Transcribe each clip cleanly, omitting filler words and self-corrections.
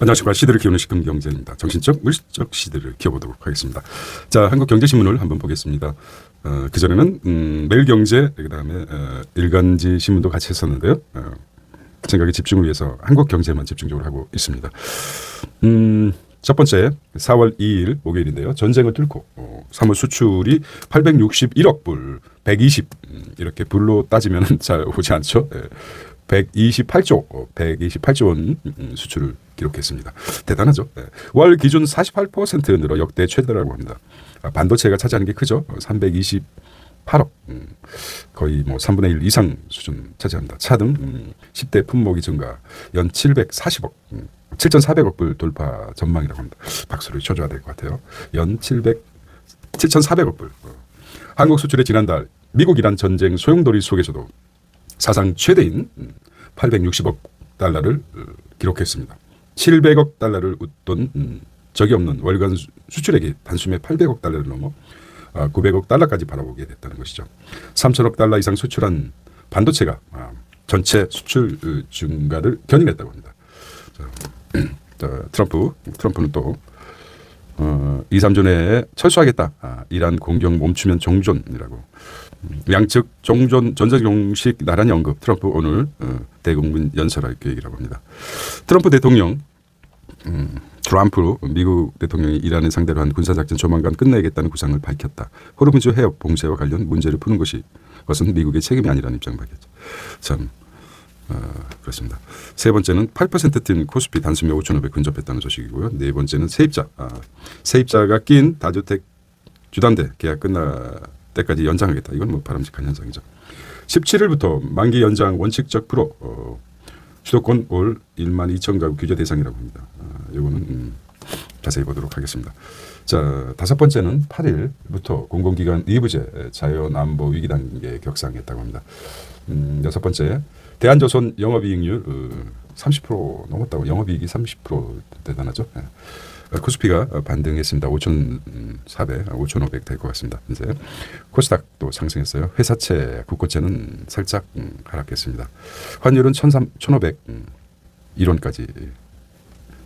안녕하십니까. 시대를 키우는 식금경제입니다. 정신적, 물질적 시대를 키워보도록 하겠습니다. 자, 한국경제신문을 한번 보겠습니다. 그전에는 매일경제, 그다음에 일간지 신문도 같이 했었는데요. 생각의 집중을 위해서 한국경제만 집중적으로 하고 있습니다. 첫 번째 4월 2일 목요일인데요. 전쟁을 뚫고 3월 수출이 861억 불, 120 이렇게 불로 따지면 잘 오지 않죠. 128조 원 수출을 기록했습니다. 대단하죠. 월 기준 48% 늘어 역대 최대라고 합니다. 반도체가 차지하는 게 크죠. 328억, 거의 뭐 3분의 1 이상 수준 차지합니다. 차등 10대 품목이 증가, 연 740억, 7,400억 불 돌파 전망이라고 합니다. 박수를 쳐줘야 될 것 같아요. 연 7,400억 불. 한국 수출의 지난달 미국 이란 전쟁 소용돌이 속에서도 사상 최대인 860억 달러를 기록했습니다. 700억 달러를 웃돈 적이 없는 월간 수출액이 단숨에 800억 달러를 넘어 900억 달러까지 바라보게 됐다는 것이죠. 3천억 달러 이상 수출한 반도체가 전체 수출 증가를 견인했다고 합니다. 트럼프는 또 2, 3주 내에 철수하겠다. 이란 공격 멈추면 종전이라고. 양측 종전 전제 공식 나란히 언급. 트럼프 오늘 대국민 연설할 계획이라고 합니다. 트럼프 미국 대통령이 이란을 상대로 한 군사작전 조만간 끝내겠다는 구상을 밝혔다. 호르무즈 해협 봉쇄와 관련 문제를 푸는 것은 미국의 책임이 아니라는 입장을 밝혔죠. 참 그렇습니다. 세 번째는 8% 뛴 코스피 단숨에 5,500 근접했다는 소식이고요. 네 번째는 세입자가 낀 다주택 주담대 계약 끝날 때까지 연장하겠다. 이건 뭐 바람직한 현상이죠. 17일부터 만기 연장 원칙적 프로 수도권 올 1만 2천 가구 규제 대상이라고 합니다. 이거는 자세히 보도록 하겠습니다. 자, 다섯 번째는 8일부터 공공기관 의무제 자연안보 위기 단계 격상했다고 합니다. 여섯 번째 대한조선 영업이익률 30% 넘었다고. 영업이익이 30% 대단하죠. 코스피가 반등했습니다. 5,400, 5,500 될 것 같습니다. 이제 코스닥도 상승했어요. 회사채, 국고채는 살짝 하락했습니다. 환율은 1,500 1원까지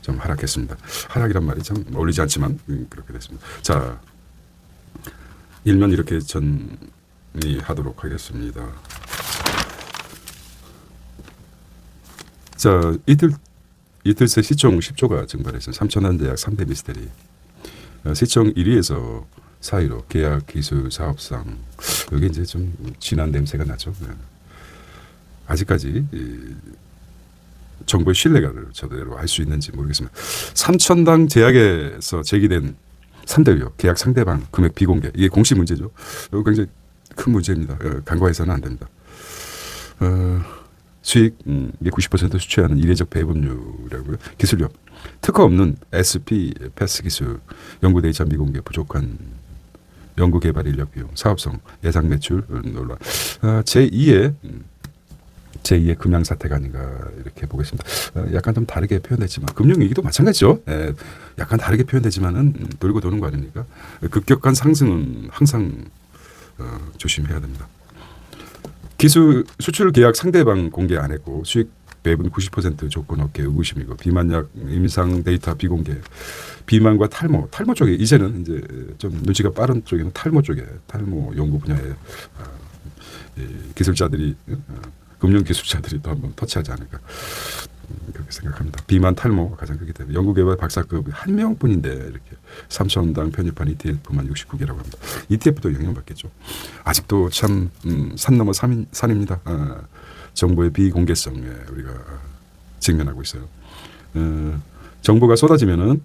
좀 하락했습니다. 하락이란 말이 참 어울리지 않지만 그렇게 됐습니다. 자, 일면 이렇게 정리하도록 하겠습니다. 자, 이틀새 시총 10조가 증발해서 3천원 대학 3대 미스테리. 시총 1위에서 4위로 계약 기술 사업상. 여기 이제 좀 진한 냄새가 나죠. 아직까지 정부의 신뢰를 제대로 할 수 있는지 모르겠습니다. 3천당 제약에서 제기된 3대 의혹, 계약 상대방 금액 비공개. 이게 공시 문제죠. 이거 굉장히 큰 문제입니다. 간과해서는 안 됩니다. 수익 90% 수취하는 이례적 배분율이라고요. 기술력 특허 없는 SP 패스 기술, 연구 데이터 미공개, 부족한 연구 개발 인력 비용, 사업성, 예상 매출 논란. 제2의 금양 사태가 아닌가 이렇게 보겠습니다. 약간 좀 다르게 표현됐지만 금융위기도 마찬가지죠. 약간 다르게 표현되지만은 돌고 도는 거 아닙니까? 급격한 상승은 항상 조심해야 됩니다. 기술 수출 계약 상대방 공개 안 했고 수익 배분 90% 조건 없게 의구심이고 비만약 임상 데이터 비공개, 비만과 탈모 쪽에 이제는 이제 좀 눈치가 빠른 쪽에는 탈모 연구 분야의 기술자들이 금융 기술자들이 또 한번 터치하지 않을까 그렇게 생각합니다. 비만 탈모 가장 크기 때문에 연구개발 박사급 한 명뿐인데 이렇게 3천원당 편입한 ETF만 69개라고 합니다. ETF도 영향받겠죠. 아직도 참 산 넘어 산입니다. 정보의 비공개성에 우리가 직면하고 있어요. 정보가 쏟아지면은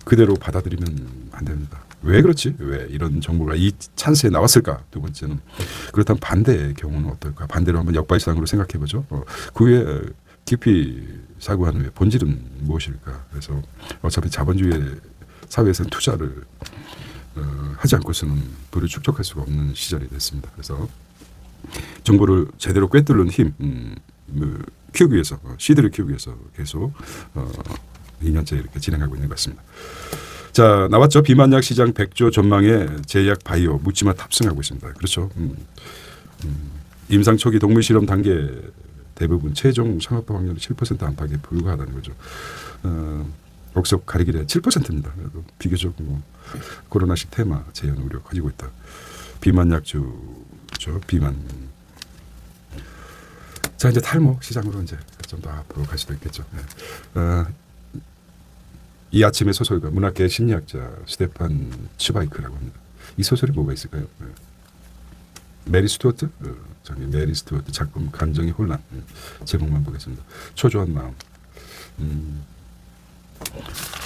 그대로 받아들이면 안 됩니다. 왜 그렇지? 왜 이런 정보가 이 찬스에 나왔을까? 두 번째는 그렇다면 반대의 경우는 어떨까? 반대로 한번 역발상으로 생각해보죠. 그 후에 깊이 사고한 후에 본질은 무엇일까? 그래서 어차피 자본주의 사회에서는 투자를 하지 않고서는 부를 축적할 수가 없는 시절이 됐습니다. 그래서 정보를 제대로 꿰뚫는 힘 키우기 위해서 시드를 키우기 위해서 계속 2년째 이렇게 진행하고 있는 것 같습니다. 자, 나왔죠. 비만약 시장 100조 전망에 제약 바이오 묻지마 탑승하고 있습니다. 그렇죠. 임상 초기 동물 실험 단계 대부분 최종 상업화 확률이 7% 안팎에 불과하다는 거죠. 옥석 가리기래 7%입니다. 그래도 비교적 뭐 코로나식 테마 재현 우려 가지고 있다. 비만 약주죠. 비만. 자 이제 탈모 시장으로 이제 좀 더 앞으로 갈 수도 있겠죠. 네. 이 아침의 소설가 문학계 심리학자 스테판 츠바이크라고 합니다. 이 소설이 뭐가 있을까요? 네. 메리 스튜어트, 저기 메리 스튜어트 작품 감정의 혼란 제목만 보겠습니다. 초조한 마음.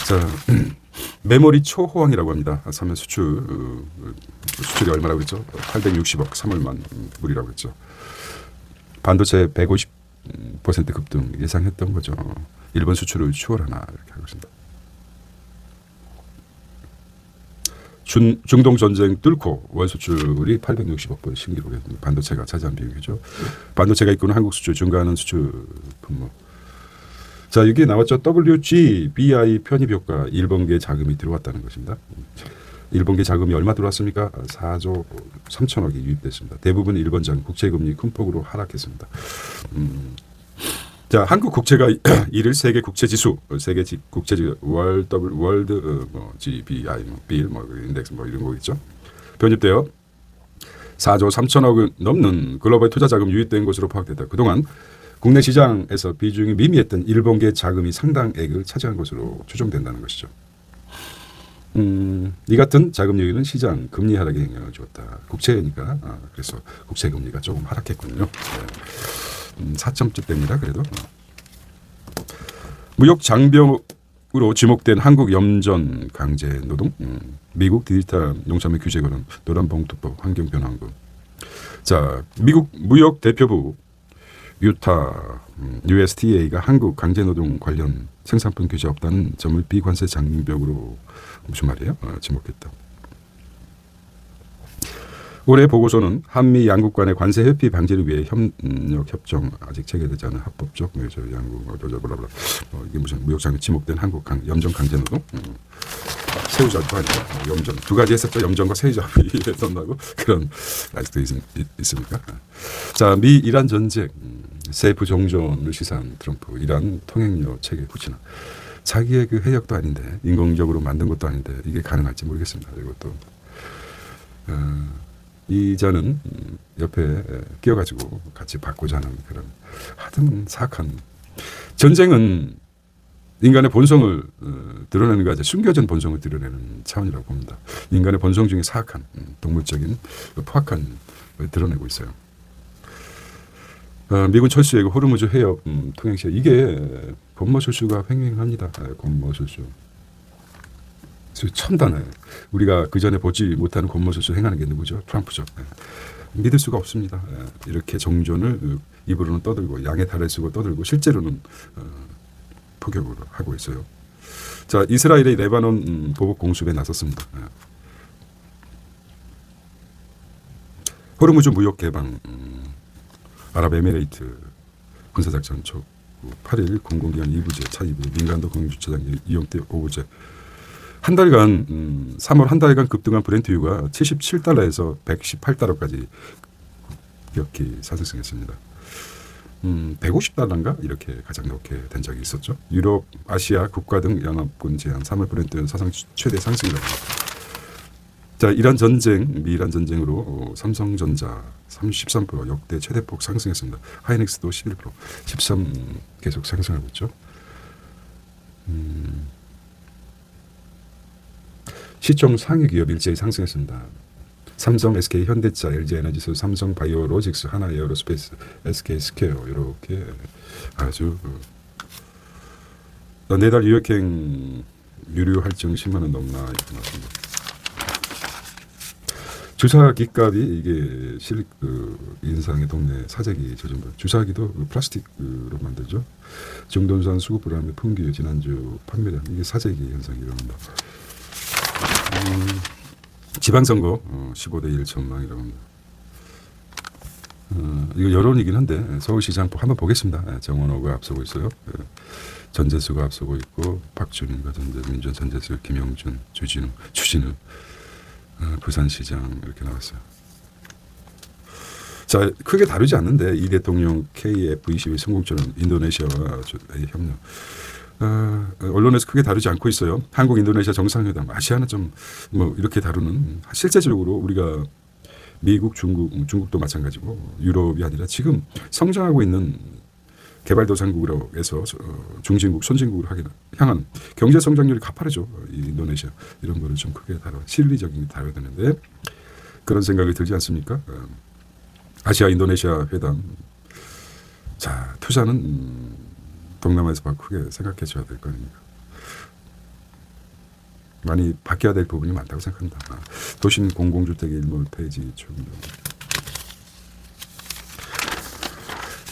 자 메모리 초호황이라고 합니다. 사면 수출이 얼마라고 했죠? 860억 3월만 불이라고 했죠. 반도체 150% 급등 예상했던 거죠. 일본 수출을 추월하나 이렇게 하고 있습니다. 중동 전쟁 뚫고 월 수출이 860억 불 신기록이었습니다. 반도체가 차지한 비중이죠. 반도체가 이끄는 한국 수출 증가하는 수출 품목. 자 여기 나왔죠. WGBI 편입 효과 일본계 자금이 들어왔다는 것입니다. 일본계 자금이 얼마 들어왔습니까? 4조 3천억이 유입됐습니다. 대부분 일본장 국채금리 큰 폭으로 하락했습니다. 자 한국 국채가 이를 세계 국채지수, 세계 국채지수 월드 GBI 빌 인덱스 이런 거겠죠. 편입되어 4조 3천억을 넘는 글로벌 투자 자금 유입된 것으로 파악됐다. 그동안 국내 시장에서 비중이 미미했던 일본계 자금이 상당액을 차지한 것으로 추정된다는 것이죠. 이 같은 자금 유입은 시장 금리 하락에 영향을 주었다. 국채니까 그래서 국채 금리가 조금 하락했군요. 네. 4점쯤 됩니다. 그래도 무역 장벽으로 지목된 한국 염전 강제 노동, 미국 디지털 농산물 규제 관련 노란봉투법 환경변화헌금. 자 미국 무역 대표부 유타 USDA가 한국 강제노동 관련 생산품 규제 없다는 점을 비관세 장벽으로 무슨 말이에요? 지목했다. 올해 보고서는 한미 양국 간의 관세 회피 방지를 위해 협력 협정 아직 체결되지 않은 합법적 양국 이게 무슨 무역 장벽 지목된 한국 염전 강제노동 새우잡이도 아니고 염전 두 가지 했었죠. 염전과 새우잡이 했었나고 그런 아직도 있습니까? 자 미 이란 전쟁 세프 종전을 시사한 트럼프 이란 통행료 체계 후진화. 자기의 그 해역도 아닌데 인공적으로 만든 것도 아닌데 이게 가능할지 모르겠습니다. 이것도 이자는 옆에 끼어가지고 같이 받고자 하는 그런 하여튼 사악한 전쟁은 인간의 본성을 드러내는 거 아니라 숨겨진 본성을 드러내는 차원이라고 봅니다. 인간의 본성 중에 사악한 동물적인 포악한 걸 드러내고 있어요. 미군 철수의 호르무즈 해협 통행시 이게 권모술수가 횡행합니다. 권모술수. 첨단해. 우리가 그 전에 보지 못하는 권모술수 행하는 게 누구죠? 트럼프죠. 믿을 수가 없습니다. 이렇게 정존을 입으로는 떠들고 양의 탈을 쓰고 떠들고 실제로는 포격을 하고 있어요. 자 이스라엘의 레바논 보복 공습에 나섰습니다. 호르무즈 무역 개방 아랍에미레이트 군사작전 초 8일 공공기관 2부제 차입을 민간도 공유주차장 이용대 5부제 한 달간 3월 한 달간 급등한 브렌트유가 77달러에서 118달러까지 급격히 상승했습니다. 150달러인가 이렇게 가장 높게 된 적이 있었죠. 유럽, 아시아 국가 등 연합군 제한 3월 브렌트는 사상 최대 상승이라고 합니다. 자 이란 전쟁, 미이란 전쟁으로 삼성전자 33% 역대 최대폭 상승했습니다. 하이닉스도 11%, 13 계속 상승하고 있죠. 시총 상위 기업 일제히 상승했습니다. 삼성, SK, 현대차, LG에너지스, 삼성 바이오로직스, 하나 에어로스페이스, SK 스퀘어 이렇게 아주 내달 유역행 유류 할증 10만 원 넘나 이렇게 나왔습니다. 주사기값이 이게 인상의 동네 사재기 저준물. 주사기도 플라스틱으로 만들죠. 정돈산 수급 불안의 풍기 지난주 판매량 이게 사재기 현상이 일어납니다. 지방선거 15대 1 전망이라고 합니다. 이거 여론이긴 한데 서울시장 한번 보겠습니다. 정원호가 앞서고 있어요. 전재수가 앞서고 있고 박준인과 민주화 전재수, 김영준, 추진우 부산시장 이렇게 나왔어요. 자, 크게 다르지 않는데 이 대통령 KF22 성공적인 인도네시아와 협력. 언론에서 크게 다루지 않고 있어요. 한국 인도네시아 정상회담, 아시아는 좀 뭐 이렇게 다루는 실제적으로 우리가 미국, 중국도 마찬가지고 유럽이 아니라 지금 성장하고 있는 개발도상국으로에서 중진국, 선진국으로 향한 경제 성장률이 가파르죠. 이 인도네시아 이런 거를 좀 크게 다뤄 실리적인 게 다뤄야 되는데 그런 생각이 들지 않습니까? 아시아 인도네시아 회담. 자, 투자는 동남아에서 크게 생각해 줘야 될 거 아닙니까? 많이 바뀌어야 될 부분이 많다고 생각합니다. 도심 공공주택 일몰 페이지 충분.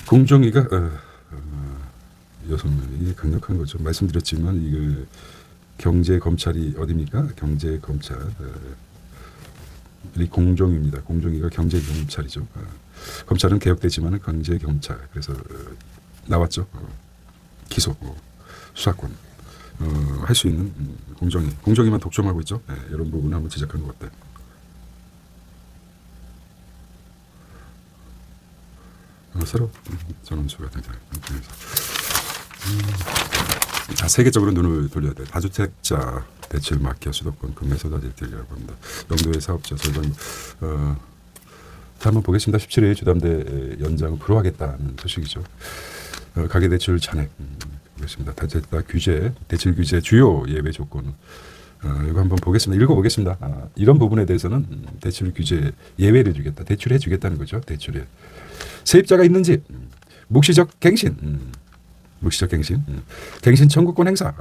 공정위가 여성이 강력한 거죠. 말씀드렸지만 이게 경제 검찰이 어디입니까? 경제 검찰. 이 공정위입니다. 공정위가 경제 검찰이죠. 검찰은 개혁되지만 경제 경찰. 그래서 나왔죠. 기소, 수사권 할 수 있는 공정위만 독점하고 있죠. 네, 이런 부분을 한번 지적한 것 같아요. 새로 전원수가 등장해서 자, 세계적으로 눈을 돌려야 돼. 다주택자 대출 막혀 수도권 금매 쏟아질이라고 합니다. 영도의 사업자 절반 자, 한번 보겠습니다. 17일 주담대 연장을 불허하겠다는 소식이죠. 가계대출 잔액 보겠습니다. 다주택자 규제, 대출 규제 주요 예외 조건 이거 한번 보겠습니다. 읽어보겠습니다. 이런 부분에 대해서는 대출 규제 예외를 주겠다. 대출해 주겠다는 거죠. 대출에 세입자가 있는지 묵시적 갱신, 묵시적 갱신, 갱신 청구권 행사,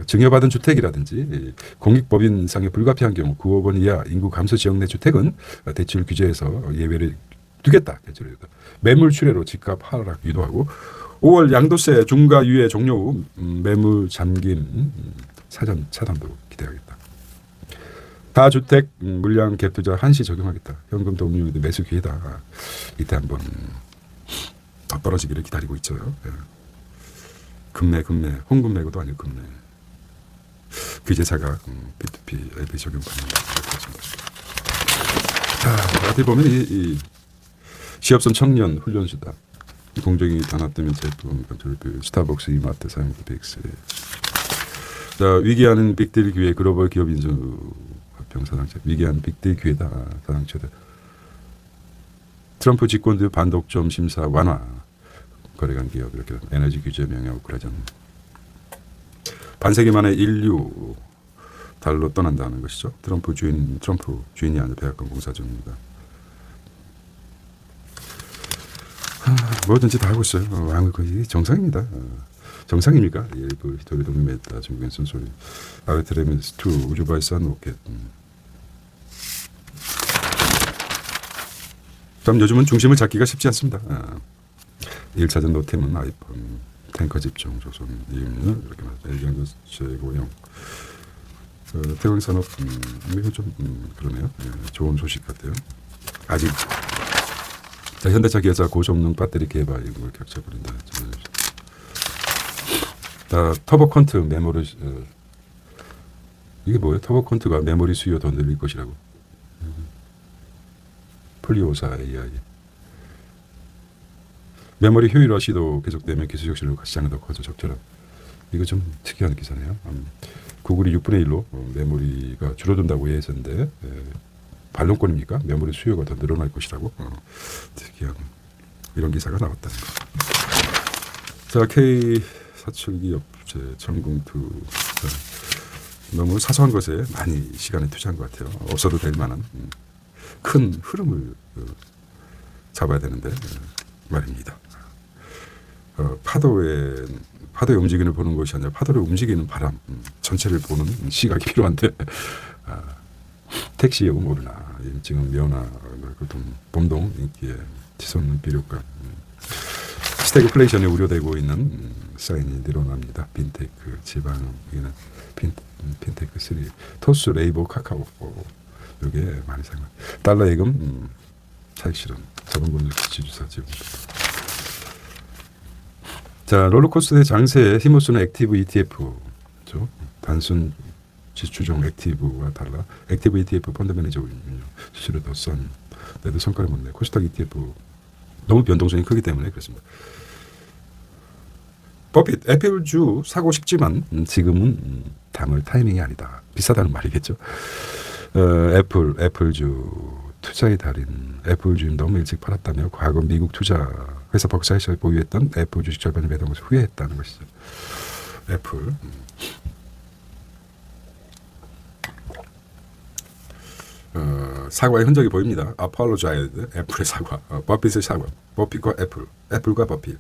증여받은 주택이라든지 공익법인상에 불가피한 경우 9억 원 이하 인구 감소 지역 내 주택은 대출 규제에서 예외를 두겠다. 대출에 매물 출회로 집값 하락 유도하고 5월 양도세 중과 유예 종료 후 매물 잠김 사전 차단도 기대하겠다. 다주택 물량 갭 투자 한시 적용하겠다. 현금 도움료 매수 기회다. 이때 한번 더 떨어지기를 기다리고 있죠. 금매 홍금매고도 아니고 금매 규제사가 P2P LP 적용받는다. 자, 어디 보면 이 시업선 청년 훈련수다. 공정이 단합되면 제품 컨트롤 스타벅스 이마트 사용자 빅스. 자, 위기하는 빅딜 기회 글로벌 기업 인수 합병 사상체 위기한 빅딜 기회다. 사상체들 트럼프 집권 뒤 반독점 심사 완화 거래간 기업 이렇게 에너지 규제 명예 우크라이나 반세기 만에 인류 달로 떠난다는 것이죠. 트럼프 주인이 아니라 백악관 공사장입니다. 뭐든지 다 하고 있어요. 왕은 거의 정상입니다. 정상입니까? 일부 히토리 동맹했다. 중국엔 순소리. 아르테미스 2 우주 발사한 로켓. 그럼 요즘은 중심을 잡기가 쉽지 않습니다. 1차전 노템은 아이폰, 탱커 집중, 조선, 이음료 이렇게 말합니다. 최고형. 태광산업 이거 좀 그러네요. 좋은 소식 같아요. 아직 자, 현대차 기아차 고성능 배터리 개발 이걸 격차 부린다. 자, 터보컨트 메모리 이게 뭐예요? 터보컨트가 메모리 수요 더 늘릴 것이라고. 플리오사 AI 메모리 효율화 시도 계속되면 기술적 실효가 시장이 더 커져 적절한. 이거 좀 특이한 기사네요. 구글이 6분의 1로 메모리가 줄어든다고 예상인데 반론권입니까? 메모리 수요가 더 늘어날 것이라고. 특이한 이런 기사가 나왔다는 거. 자, K 사출기 업체 천궁투 너무 사소한 것에 많이 시간을 투자한 것 같아요. 없어도 될 만한 큰 흐름을 잡아야 되는데 말입니다. 파도의 움직임을 보는 것이 아니라 파도를 움직이는 바람 전체를 보는 시각이 필요한데 택시 여고 모르나 지금 면허 봄동 인기에 치솟는 비료감 스태그플레이션이 우려되고 있는 사인이 늘어납니다. 빈테크 지방에는 핀테크 3 토스 레이버 카카오 이게 많이 생각. 달러 예금 차익 실현 자본금리 지주사 지금. 자, 롤러코스터의 장세에 힘을 쓰는 액티브 ETF죠. 단순 지추종 액티브와 달라 액티브 ETF 펀드 매니저 수수료 더 싼. 내도 성과를 못 내. 코스닥 ETF 너무 변동성이 크기 때문에 그렇습니다. 버핏 애플주 사고 싶지만 지금은 담을 타이밍이 아니다. 비싸다는 말이겠죠. 애플주 투자의 달인 애플주 너무 일찍 팔았다며 과거 미국 투자 회사 버크샤이어에 보유했던 애플 주식 절반을 매도한 것을 후회했다는 것이죠. 애플. 사과의 흔적이 보입니다. apologized, 애플의 사과, 버핏의 사과, 버핏과 애플, 애플과 버핏.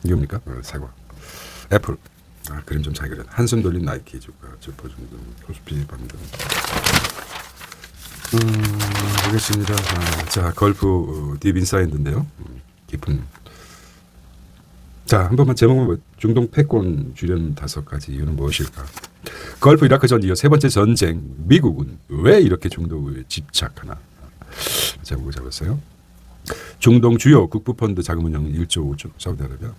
이게 뭡니까? 사과. 애플. 그림 좀 잘 그렸네. 한숨 돌린 나이키 주가, 주포 정도, 코스피 방금. 보겠습니다. 자, 걸프 딥 인사이드인데요. 깊은. 자, 한 번만 제목은 중동 패권 주련 5가지 이유는 무엇일까? 걸프 이라크 전 이후 세 번째 전쟁. 미국은 왜 이렇게 중동에 집착하나? 제목을 잡았어요. 중동 주요 국부펀드 자금 운영은 1조 5조 사우디아라비아.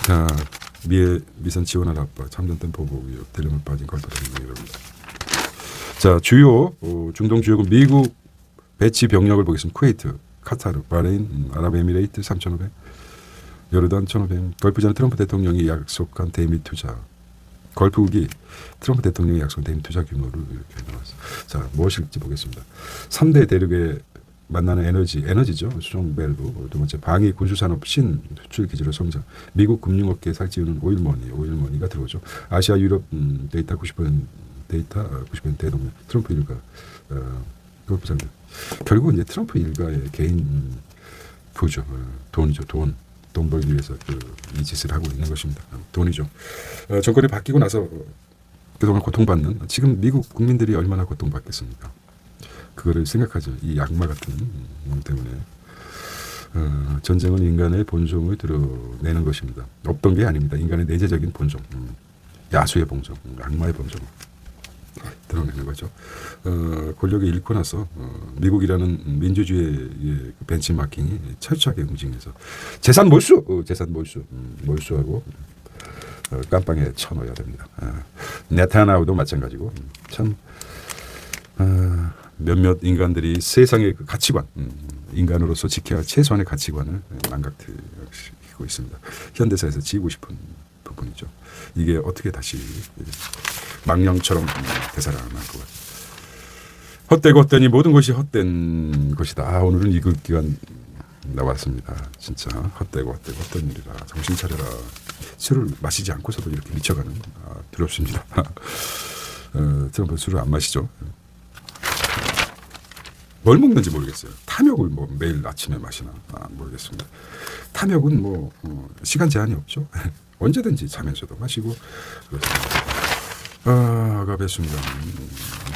자, 미선 지원하라 아빠 참전된 보복 위협 딜레마 빠진 걸프 여러분들. 자, 주요 중동 주요국 미국 배치 병력을 보겠습니다. 쿠웨이트, 카타르, 바레인, 아랍에미레이트 3,500, 요르단 1,500. 걸프전에 트럼프 대통령이 약속한 대미 투자. 걸프국이 트럼프 대통령이 약속한 대미 투자 규모를 이렇게 나왔어요. 자, 무엇일지 보겠습니다. 3대 대륙의 만나는 에너지죠. 수송 밸브. 두 번째 방위 군수산업 수출 기지로 성장. 미국 금융업계 살찌우는 오일머니가 들어오죠. 아시아 유럽 데이터 90% 데이터 90% 대동맹. 트럼프 일가 걸프 상대. 결국은 이제 트럼프 일가의 개인 부죠. 돈이죠. 돈 벌기 위해서 이 짓을 하고 있는 것입니다. 돈이죠. 정권이 바뀌고 나서 그동안 고통받는 지금 미국 국민들이 얼마나 고통받겠습니까? 그거를 생각하죠. 이 악마 같은 놈 때문에. 전쟁은 인간의 본성을 드러내는 것입니다. 없던 게 아닙니다. 인간의 내재적인 본성. 야수의 본성, 악마의 본성. 드러내는 거죠. 권력을 잃고 나서 미국이라는 민주주의의 벤치마킹이 철저하게 응징해서 재산 몰수하고 깜빵에 쳐넣어야 됩니다. 네타냐후도 마찬가지고 참 몇몇 인간들이 세상의 그 가치관, 인간으로서 지켜야 할 최소한의 가치관을 망각시키고 있습니다. 현대사에서 지우고 싶은 부분이죠. 이게 어떻게 다시 망령처럼 되살아날 것 같아요. 헛되고 헛되니 모든 것이 헛된 것이다. 오늘은 이글기가 나왔습니다. 진짜 헛되고 헛된 일이라 정신 차려라. 술을 마시지 않고서도 이렇게 미쳐가는 두렵습니다. 트럼프 술을 안 마시죠. 뭘 먹는지 모르겠어요. 탐욕을 뭐 매일 아침에 마시나 모르겠습니다. 탐욕은 시간 제한이 없죠. 언제든지 자면서도 마시고 그렇습니다. 가겠습니다.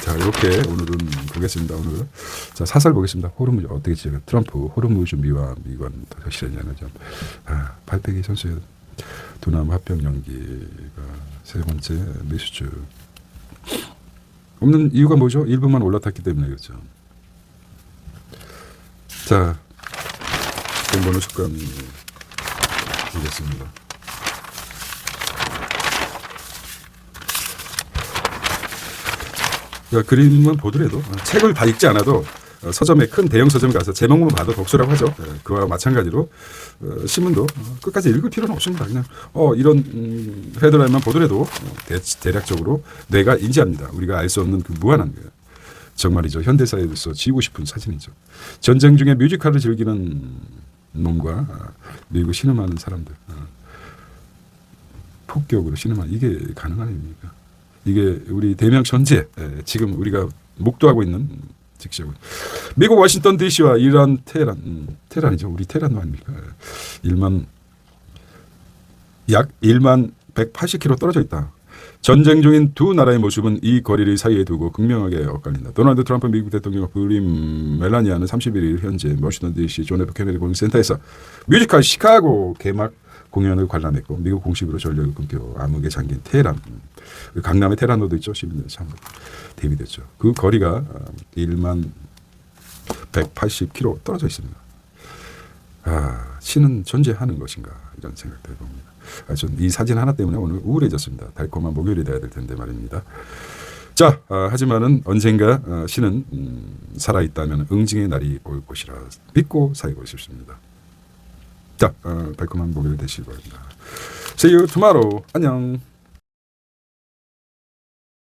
자, 이렇게 오늘은 보겠습니다. 오늘 자 사설 보겠습니다. 호르무즈 어떻게 지금 트럼프 호르무즈 미와 미관 더 실현냐는 점. 발빼기 선수의 두나무 합병 연기가 세 번째 미수주 없는 이유가 뭐죠? 일부만 올라탔기 때문에 그렇죠. 자, 돈번호 습관 보겠습니다. 그림만 보더라도 책을 다 읽지 않아도 서점에 큰 대형 서점 가서 제목만 봐도 독서라고 하죠. 그와 마찬가지로 신문도 끝까지 읽을 필요는 없습니다. 그냥 이런 헤드라인만 보더라도 대략적으로 뇌가 인지합니다. 우리가 알 수 없는 그 무한한 거예요. 정말이죠. 현대사에서 지우고 싶은 사진이죠. 전쟁 중에 뮤지컬을 즐기는 놈과 미국 신음하는 사람들. 폭격으로 신음하는 이게 가능한 일입니까? 이게 우리 대명 전제 지금 우리가 목도하고 있는 직시하고 미국 워싱턴 DC와 이란 테헤란이죠. 우리 테헤란 아닙니까? 약 1만 180km 떨어져 있다. 전쟁 중인 두 나라의 모습은 이 거리를 사이에 두고 극명하게 엇갈린다. 도널드 트럼프 미국 대통령과 부림 멜라니아는 31일 현재 워싱턴 DC 존 F 케네디 공연센터에서 뮤지컬 시카고 개막 공연을 관람했고 미국 공식으로 전력을 끊겨 암흑에 잠긴 테헤란, 강남의 테헤란로도 있죠. 시민들 참 대비됐죠. 그 거리가 1만 180km 떨어져 있습니다. 신은 존재하는 것인가 이런 생각도 해봅니다. 전 이 사진 하나 때문에 오늘 우울해졌습니다. 달콤한 목요일이 돼야 될 텐데 말입니다. 자, 하지만은 언젠가 신은 살아있다면 응징의 날이 올 것이라 믿고 살고 싶습니다. 자, 달콤한 목요일 되시기 바랍니다. See you tomorrow. 안녕.